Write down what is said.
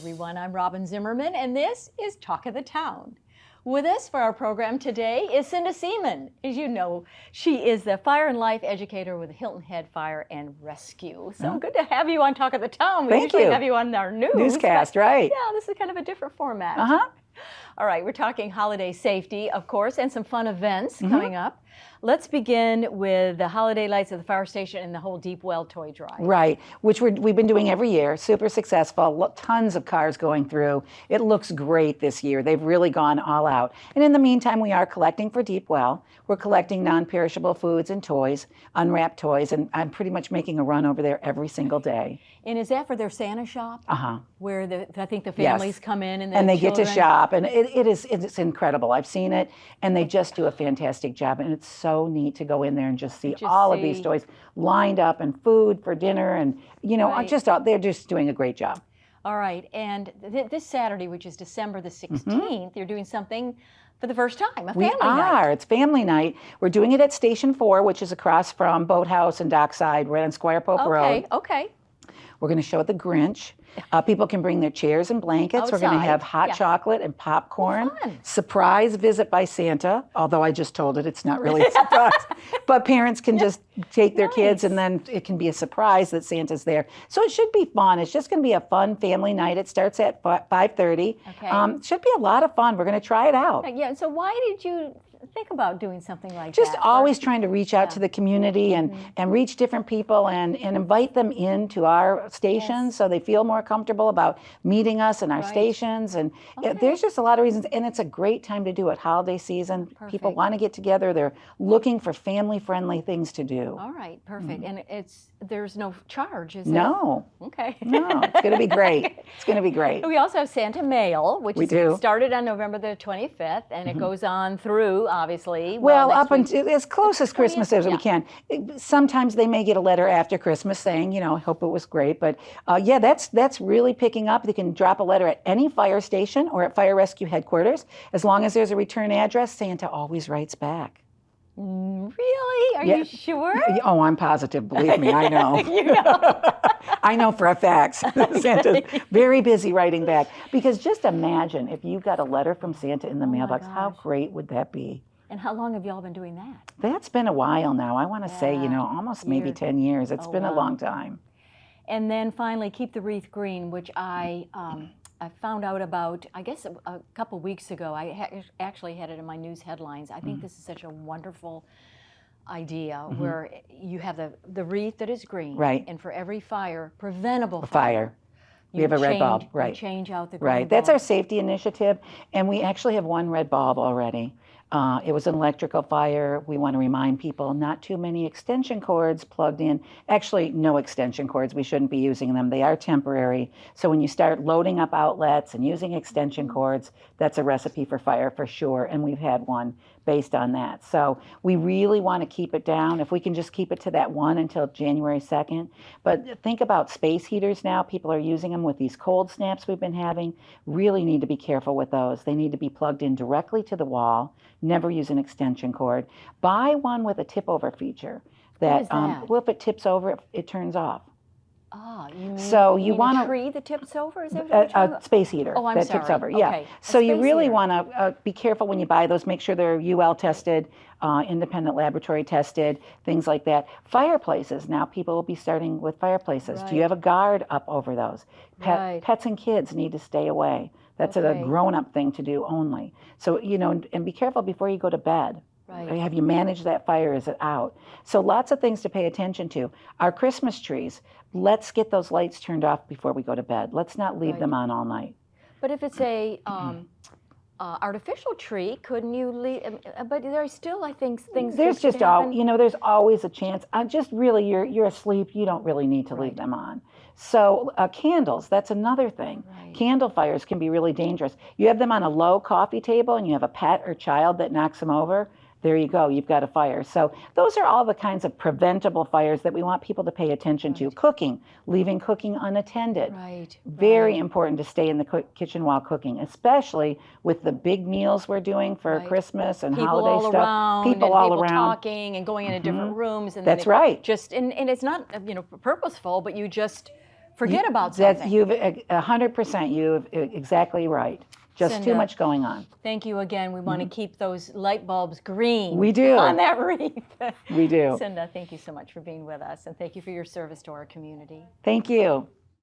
everyone. I'm Robin Zimmerman, and this is Talk of the Town. With us for our program today is Cinda Seamon. As you know, she is the fire and life educator with Hilton Head Fire and Rescue. So good to have you on Talk of the Town. We usually have you on our newscast, right? Yeah, this is kind of a different format. All right, we're talking holiday safety, of course, and some fun events coming up. Let's begin with the holiday lights at the fire station and the whole Deep Well toy drive. Right, which we've been doing every year, super successful, tons of cars going through. It looks great this year. They've really gone all out. And in the meantime, we are collecting for Deep Well. We're collecting non-perishable foods and toys, unwrapped toys, and I'm pretty much making a run over there every single day. And is that for their Santa shop? Where I think the families come in and they get to shop, and it's incredible. I've seen it, and they just do a fantastic job, and it's so neat to go in there and just see all of these toys lined up, and food for dinner, and they're just doing a great job. All right, and this Saturday, which is December the 16th, you're doing something for the first time, a family night. It's family night. We're doing it at Station 4, which is across from Boathouse and Dockside, right on Squire Pope Road. Okay. We're going to show the Grinch. People can bring their chairs and blankets. We're going to have hot chocolate and popcorn. Surprise visit by Santa, although I just told it, it's not really a surprise. But parents can just take their kids, and then it can be a surprise that Santa's there. So it should be fun. It's just going to be a fun family night. It starts at 5:30. It should be a lot of fun. We're going to try it out. Yeah, so why did you think about doing something like that? Just always trying to reach out to the community and reach different people and invite them into our stations so they feel more comfortable about meeting us in our stations. And there's just a lot of reasons, and it's a great time to do it. Holiday season, people want to get together. They're looking for family-friendly things to do. All right, perfect. And there's no charge, is No. there? Okay. No, it's going to be great. It's going to be great. We also have Santa Mail, which started on November the 25th, and it goes on through, obviously. Well, up until as close as Christmas as we can. Sometimes they may get a letter after Christmas saying, I hope it was great. But that's really picking up. They can drop a letter at any fire station or at Fire Rescue Headquarters. As long as there's a return address, Santa always writes back. Really? Are you sure? Oh, I'm positive. Believe me, I know. I know for a fact. Santa's very busy writing back. Because just imagine if you got a letter from Santa in the mailbox. How great would that be? And how long have y'all been doing that? That's been a while now. I want to say, almost maybe 10 years. It's been a long time. And then finally, Keep the Wreath Green, which I found out about, I guess, a couple weeks ago. I actually had it in my news headlines. I think this is such a wonderful idea where you have the wreath that is green. Right. And for every preventable fire. We have a red bulb. Right. You change out the green bulb. That's our safety initiative. And we actually have one red bulb already. It was an electrical fire. We want to remind people not too many extension cords plugged in. Actually, no extension cords. We shouldn't be using them. They are temporary. So when you start loading up outlets and using extension cords, that's a recipe for fire for sure. And we've had one based on that. So we really want to keep it down. If we can just keep it to that one until January 2nd. But think about space heaters now. People are using them with these cold snaps we've been having. Really need to be careful with those. They need to be plugged in directly to the wall. Never use an extension cord. Buy one with a tip-over feature. What is that? Well, if it tips over, it turns off. You mean, so you want a tree that tips over? Is that what a space heater that tips over? Yeah. Okay. So you really want to be careful when you buy those. Make sure they're UL tested, independent laboratory tested, things like that. Fireplaces. Now people will be starting with fireplaces. Do you have a guard up over those? Pets and kids need to stay away. That's a grown-up thing to do only. So, and be careful before you go to bed. Have you managed that fire? Is it out? So lots of things to pay attention to. Our Christmas trees, let's get those lights turned off before we go to bed. Let's not leave them on all night. But if it's a artificial tree, couldn't you leave? But there's still, I think, things. There's just there's always a chance. Just really, you're asleep. You don't really need to leave them on. So candles, that's another thing. Candle fires can be really dangerous. You have them on a low coffee table, and you have a pet or child that knocks them over. There you go, you've got a fire. So those are all the kinds of preventable fires that we want people to pay attention to. Cooking, leaving cooking unattended. Very important to stay in the kitchen while cooking, especially with the big meals we're doing for Christmas and holiday stuff. People all around. Talking and going into different rooms. And That's right. And it's not purposeful, but you just forget about something. You've 100%. You've exactly right. Just Cinda, too much going on. Thank you again. We want to keep those light bulbs green. We do. On that wreath. We do. Cinda, thank you so much for being with us, and thank you for your service to our community. Thank you.